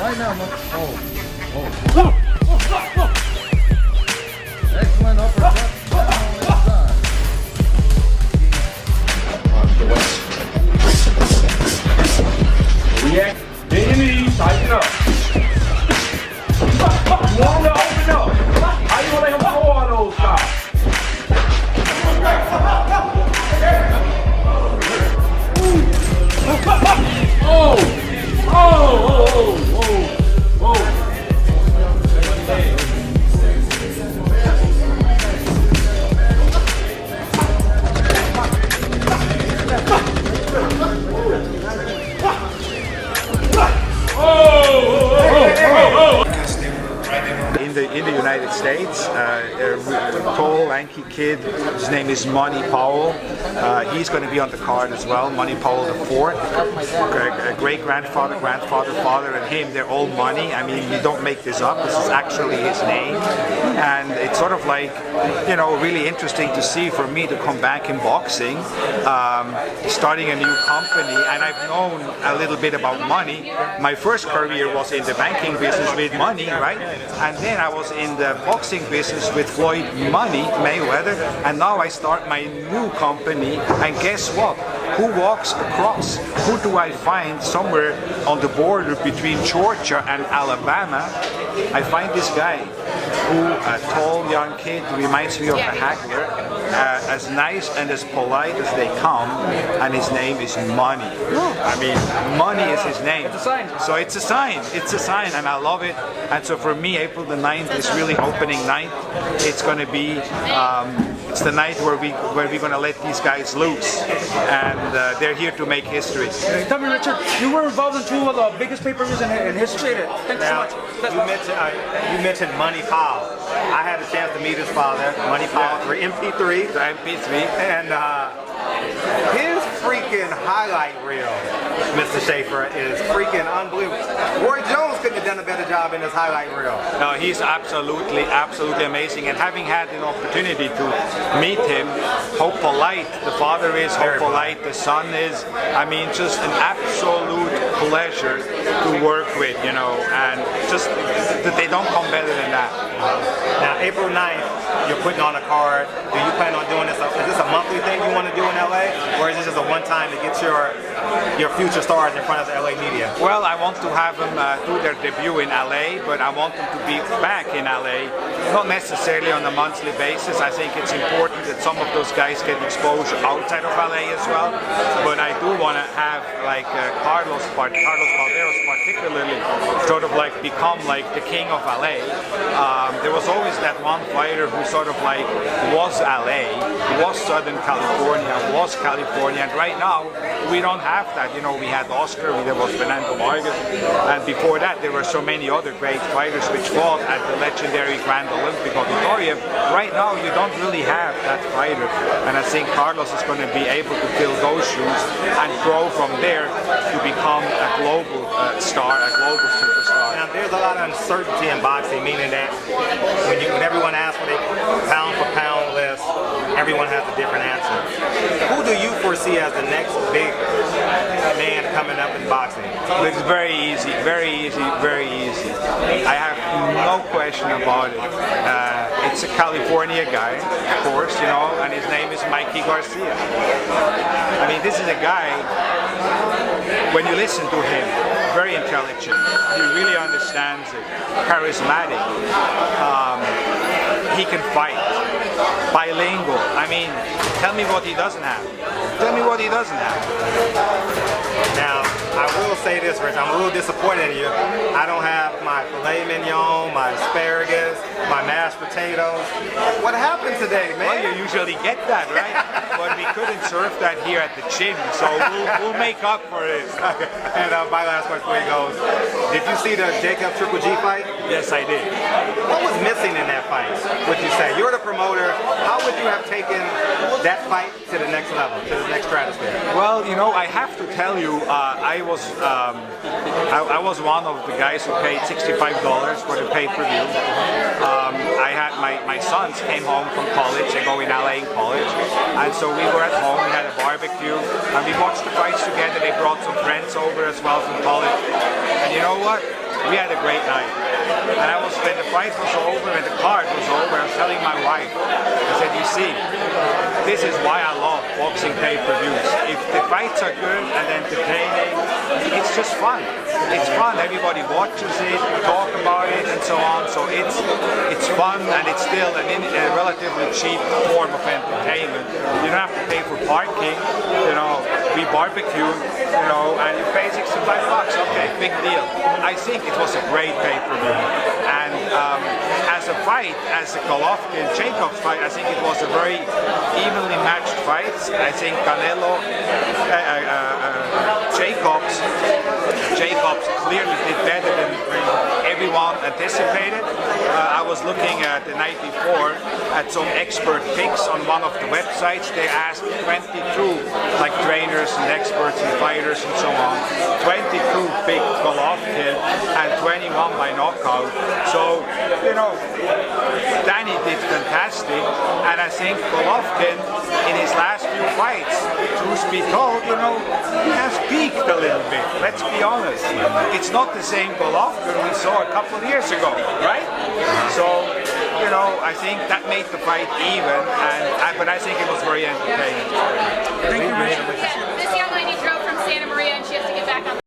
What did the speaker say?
Right now, oh. Excellent uppercut. Watch the west. React. Bend your knees. Tighten up. You want to open up. How you gonna let him throw all those guys? Oh! In the United States, a tall, lanky kid. His name is Money Powell. He's going to be on the card as well. Money Powell IV, a great grandfather, father, and him. They're all Money. I mean, you don't make this up. This is actually his name, and it's sort of like, you know, really interesting to see for me to come back in boxing, starting a new company. And I've known a little bit about money. My first career was in the banking business with Money, right? And then I was in the boxing business with Floyd Money Mayweather, and now I start my new company, and guess what? Who walks across? Who do I find somewhere on the border between Georgia and Alabama? I find this guy, who, a tall young kid, reminds me of a haggler, as nice and as polite as they come, and his name is Money. I mean, Money is his name. It's a sign. So it's a sign, and I love it. And so for me, April the 9th is really opening night. It's going to be, it's the night where we're going to let these guys loose, and they're here to make history. Tell me, Richard, you were involved in two of the biggest pay-per-views in history. Thanks so much. You mentioned Money Powell. I had a chance to meet his father, Money Powell, for MP3. And his freaking highlight reel, Mr. Schaefer, is freaking unbelievable. Roy Jones couldn't have done a better job in his highlight reel. No, he's absolutely amazing. And having had an opportunity to meet him, how polite the father is, how polite the son is. I mean, just an absolute pleasure to work with, you know, and just that they don't come better than that. Now, April 9th, you're putting on a card. Do you plan on doing this? Is this a monthly thing you want to do in LA? Or is this just a one-time to get your future stars in front of the LA media? Well, I want to have them do their debut in LA, but I want them to be back in LA, not necessarily on a monthly basis. I think it's important that some of those guys get exposure outside of LA as well. But I do want to have like Carlos Calderos particularly sort of like become like the king of LA. There was always that one fighter who sort of like was LA, was Southern California, and right now we don't have that. You know, we had Oscar, there was Fernando Vargas, and before that there were so many other great fighters which fought at the legendary Grand Olympic Auditorium. Right now you don't really have that fighter, and I think Carlos is going to be able to fill those shoes and grow from there to become a global star, a global superstar. Now, there's a lot of uncertainty in boxing, meaning that when everyone asks for the pound for pound list, everyone has a different answer. Who do you foresee as the next big man coming up in boxing? It's very easy. I have no question about it. It's a California guy, of course, you know, and his name is Mikey Garcia. I mean, this is a guy, when you listen to him, very intelligent. He really understands it. Charismatic. He can fight. Bilingual. I mean, tell me what he doesn't have. Now, I will say this, Rich, I'm a little disappointed in you. I don't have my filet mignon, my asparagus, my mashed potatoes. What happened today, man? Well, you usually get that, right? But we couldn't serve that here at the gym, so we'll make up for it. Okay. And my last question before he goes, did you see the Jacob Triple G fight? Yes, I did. What was missing in that fight, would you say? You're the promoter. How would you have taken that fight to the next level, to the next stratosphere? Well, you know, I have to tell you, I was one of the guys who paid $65 for the pay-per-view. I had my sons came home from college. They go in LA in college, and so we were at home. We had a barbecue, and we watched the fights together. They brought some friends over as well from college, and you know what? We had a great night. And I was, when the fight was over, when the card was over, I was telling my wife, I said, you see, this is why I love boxing pay-per-views. If the fights are good and entertaining, it's just fun. It's fun. Everybody watches it, talk about it, and so on. So it's fun, and it's still a relatively cheap form of entertainment. You don't have to pay for parking. You know, we barbecue. You know, and you pay $65. Okay, big deal. I think it was a great pay-per-view. And as a fight, as a Golovkin-Jacobs fight, I think it was a very evenly matched fight. I think Canelo, Jacobs clearly did better than everyone anticipated. I was looking at the night before at some expert picks on one of the websites. They asked 22 like trainers and experts and fighters and so on. 22 picked Golovkin and 21 by knockout. So, you know, Danny did fantastic, and I think Golovkin in his last few fights, truth be told, you know, he has peaked a little bit. Let's be honest. It's not the same Golovkin we saw a couple of years ago, right? So, you know, I think that made the fight even, but I think it was very entertaining. Thank you, Richard. This young lady drove from Santa Maria and she has to get back on